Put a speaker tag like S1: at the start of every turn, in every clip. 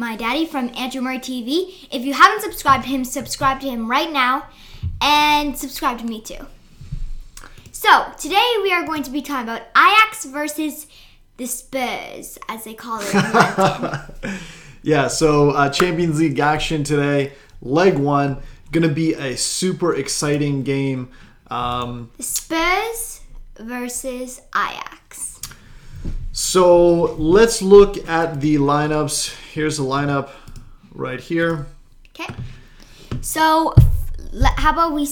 S1: my daddy from Andrew Murray TV. If you haven't subscribed to him, subscribe to him right now. And subscribe to me too. So, today we are going to be talking about Ajax versus the Spurs, as they call it in London.
S2: Yeah, so Champions League action today. Leg 1. Going to be a super exciting game.
S1: The Spurs versus Ajax.
S2: So, let's look at the lineups. Here's the lineup right here.
S1: Okay. So, how about do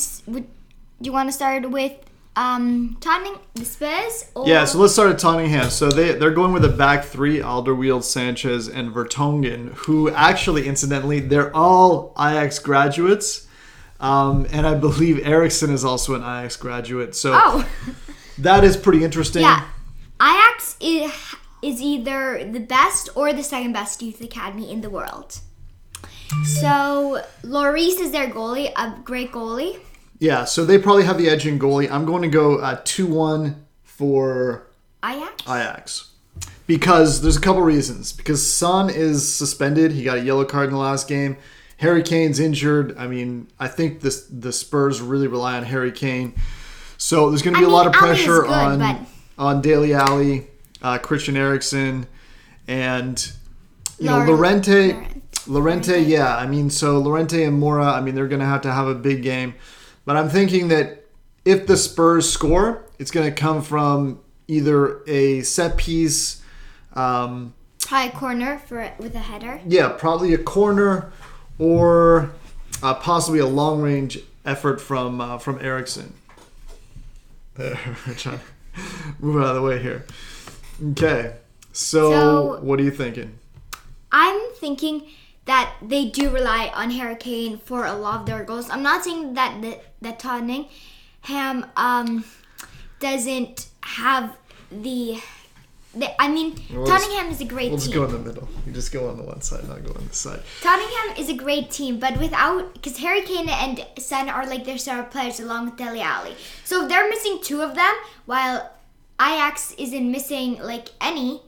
S1: you want to start with Tottenham, the Spurs? Or?
S2: Yeah, so let's start at Tottenham. So they're going with a back three, Alderweireld, Sanchez, and Vertonghen, who actually, incidentally, they're all Ajax graduates. And I believe Erickson is also an Ajax graduate. So that is pretty interesting.
S1: Yeah, Ajax is either the best or the second best youth academy in the world. So Lloris is their goalie, a great goalie.
S2: Yeah, so they probably have the edge in goalie. I'm going to go 2-1 for Ajax. Because there's a couple reasons. Because Son is suspended. He got a yellow card in the last game. Harry Kane's injured. I mean, I think the Spurs really rely on Harry Kane. So there's going to be a lot of pressure on Dele Alli, Christian Eriksen, and Llorente, yeah. I mean, so Llorente and Mora, I mean, they're going to have a big game. But I'm thinking that if the Spurs score, it's going to come from either a set piece.
S1: Probably a corner with a header.
S2: Yeah, probably a corner or possibly a long-range effort from Erickson. There, we're trying to move out of the way here. Okay, so what are you thinking?
S1: I'm thinking that they do rely on Harry Kane for a lot of their goals. I'm not saying that Tottenham doesn't have Tottenham is a great team.
S2: We'll just go in the middle. You just go on the one side, not go on this side.
S1: Tottenham is a great team, but because Harry Kane and Son are like their star players along with Dele Alli. So if they're missing two of them, while Ajax isn't missing like any.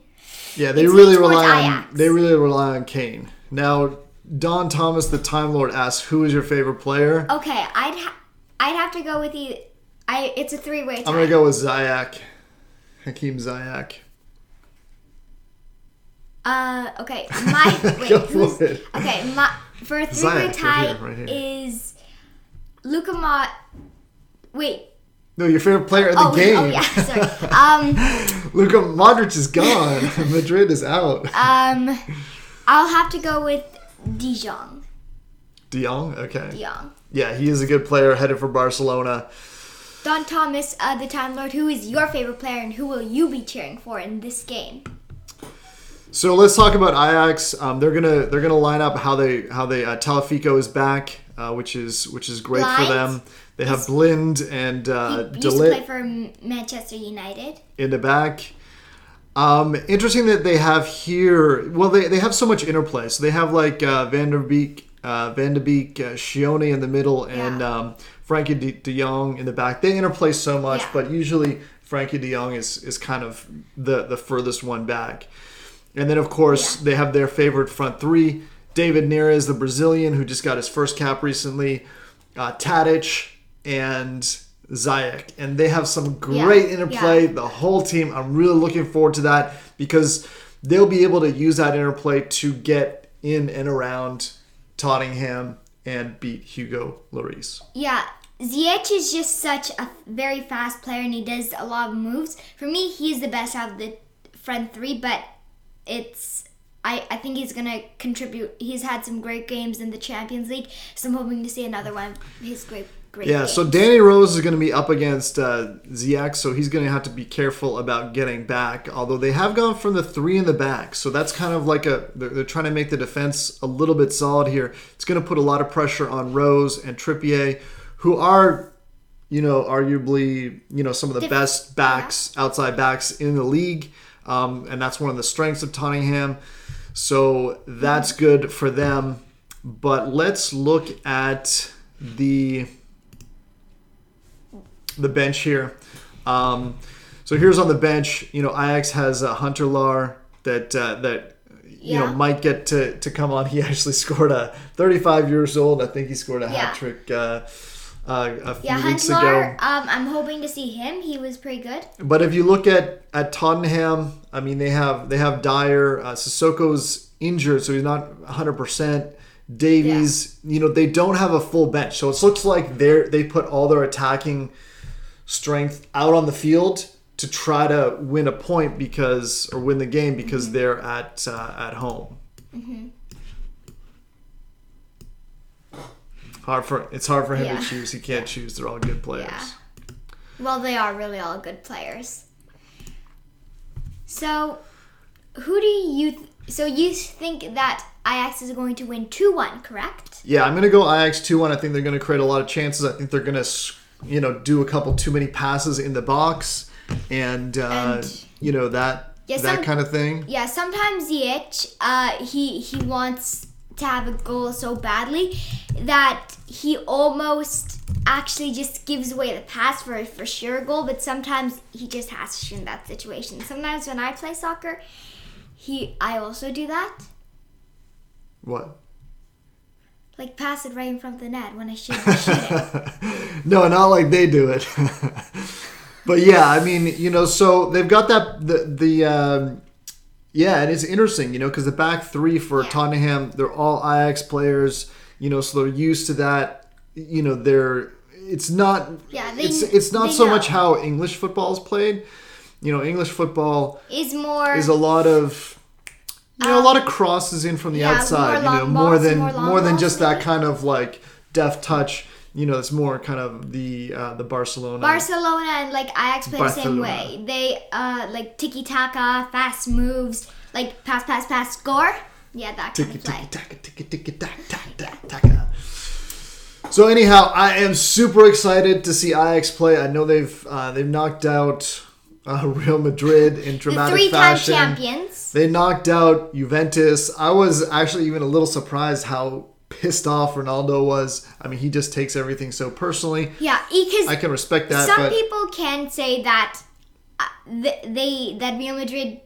S2: Yeah, they really rely on Kane. Now, Don Thomas, the Time Lord, asks, "Who is your favorite player?"
S1: Okay, I'd have to go with you. It's a three-way tie.
S2: I'm gonna go with Ziyech, Hakeem Ziyech.
S1: Okay. For a three-way tie
S2: right here.
S1: is Luka Wait.
S2: No, your favorite player in the game.
S1: Oh yeah, sorry.
S2: Luka Modric is gone. Madrid is out.
S1: I'll have to go with De Jong.
S2: De Jong? Okay.
S1: De Jong.
S2: Yeah, he is a good player, headed for Barcelona.
S1: Don Thomas, the Time Lord, who is your favorite player and who will you be cheering for in this game?
S2: So let's talk about Ajax. They're gonna line up how they Talafico is back, which is great for them. They have Blind and De
S1: Ligt. Used to play for Manchester United.
S2: In the back. Interesting that they have here. Well, they have so much interplay. So they have like Van de Beek, Schione in the middle, and Frankie de Jong in the back. They interplay so much, but usually Frankie de Jong is kind of the furthest one back. And then, of course, they have their favorite front three. David Neres, the Brazilian, who just got his first cap recently. Tadic and Ziyech. And they have some great interplay. Yeah. The whole team, I'm really looking forward to that because they'll be able to use that interplay to get in and around Tottenham and beat Hugo Lloris. Yeah.
S1: Ziyech is just such a very fast player and he does a lot of moves. For me, he's the best out of the front three, but I think he's going to contribute. He's had some great games in the Champions League, so I'm hoping to see another one of his great games.
S2: So Danny Rose is going to be up against Ziyech, so he's going to have to be careful about getting back, although they have gone from the three in the back, so that's kind of like they're trying to make the defense a little bit solid here. It's going to put a lot of pressure on Rose and Trippier, who are, arguably, some of the best outside backs in the league. And that's one of the strengths of Tottenham. So that's good for them. But let's look at the bench here. So here's on the bench, Ajax has Hunter Lahr that might get to come on. He actually scored 35 years old. I think he scored a hat trick a few weeks ago.
S1: I'm hoping to see him. He was pretty good.
S2: But if you look at Tottenham, I mean, they have Dyer. Sissoko's injured, so he's not 100%. Davies, they don't have a full bench. So it looks like they put all their attacking strength out on the field to try to win a point or win the game because they're at home. Mm-hmm. It's hard for him to choose. He can't choose. They're all good players.
S1: Yeah. Well, they are really all good players. So, you think that Ajax is going to win 2-1, correct?
S2: Yeah, I'm going to go Ajax 2-1. I think they're going to create a lot of chances. I think they're going to, do a couple too many passes in the box and that kind of thing.
S1: Yeah, sometimes Ziyech, he wants to have a goal so badly that he almost actually just gives away the pass for sure goal, but sometimes he just has to shoot in that situation. Sometimes when I play soccer, I also do that.
S2: What?
S1: Like pass it right in front of the net when I should shoot it.
S2: No, not like they do it. But yeah, I mean, so they've got that and it's interesting, because the back three for Tottenham, they're all Ajax players, so they're used to that. It's not so much how English football is played. English football is a lot of a lot of crosses in from the outside, more than just that kind of like deft touch. It's more kind of the Barcelona
S1: and like Ajax play the same way. They like tiki taka, fast moves, like pass, score. Yeah, that kind of play.
S2: Tiki-taka. So anyhow, I am super excited to see Ajax play. I know they've knocked out Real Madrid in dramatic fashion.
S1: The 3-time champions.
S2: They knocked out Juventus. I was actually even a little surprised how pissed off Ronaldo was. I mean, he just takes everything so personally.
S1: Yeah, because
S2: I can respect that.
S1: Some people can say that that Real Madrid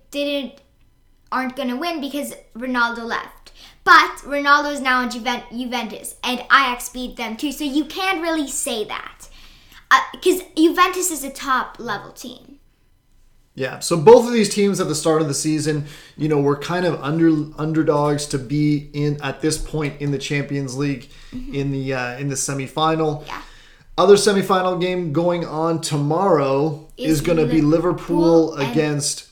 S1: aren't going to win because Ronaldo left. But Ronaldo is now in Juventus, and Ajax beat them too. So you can't really say that because Juventus is a top-level team.
S2: Yeah, so both of these teams at the start of the season, were kind of underdogs to be in at this point in the Champions League in the semifinal.
S1: Yeah.
S2: Other semifinal game going on tomorrow is going to be Liverpool against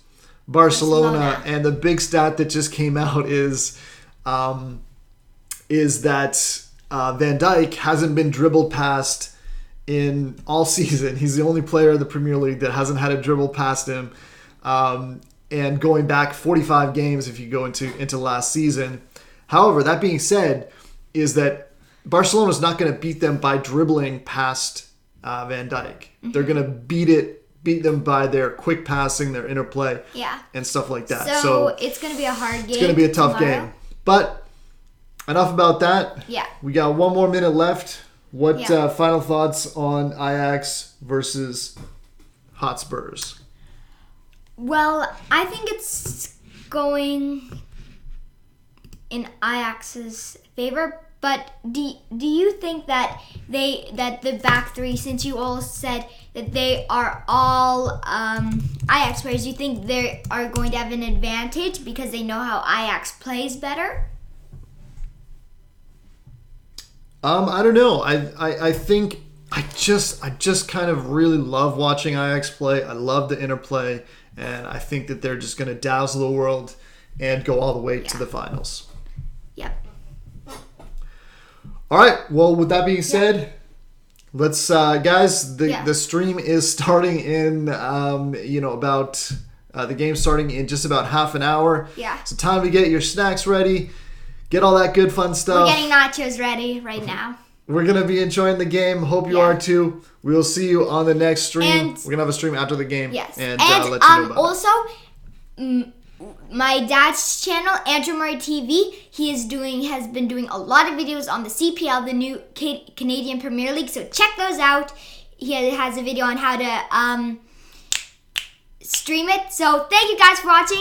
S2: Barcelona, and the big stat that just came out is that Van Dijk hasn't been dribbled past in all season. He's the only player in the Premier League that hasn't had a dribble past him. And going back 45 games if you go into last season. However, that being said, is that Barcelona's not going to beat them by dribbling past Van Dijk. Mm-hmm. They're going to beat them by their quick passing, their interplay, and stuff like that.
S1: So it's going to be a hard game.
S2: It's going to be a tough game. But enough about that.
S1: Yeah.
S2: We got 1 more minute left. What final thoughts on Ajax versus Hotspurs?
S1: Well, I think it's going in Ajax's favor, but do you think that the back three, since you all said that they are all Ajax players, do you think they are going to have an advantage because they know how Ajax plays better?
S2: I don't know. I think I just kind of really love watching Ajax play. I love the interplay, and I think that they're just going to dazzle the world and go all the way to the finals.
S1: Yep.
S2: All right. Well, with that being said, let's guys. The stream is starting in about the game starting in just about half an hour.
S1: Yeah.
S2: So time to get your snacks ready. Get all that good fun stuff.
S1: We're getting nachos ready right now.
S2: We're going to be enjoying the game. Hope you are too. We'll see you on the next stream. And we're going to have a stream after the game.
S1: Yes.
S2: And let you know about
S1: also, my dad's channel, Andrew Murray TV, has been doing a lot of videos on the CPL, the new Canadian Premier League. So check those out. He has a video on how to stream it. So thank you guys for watching.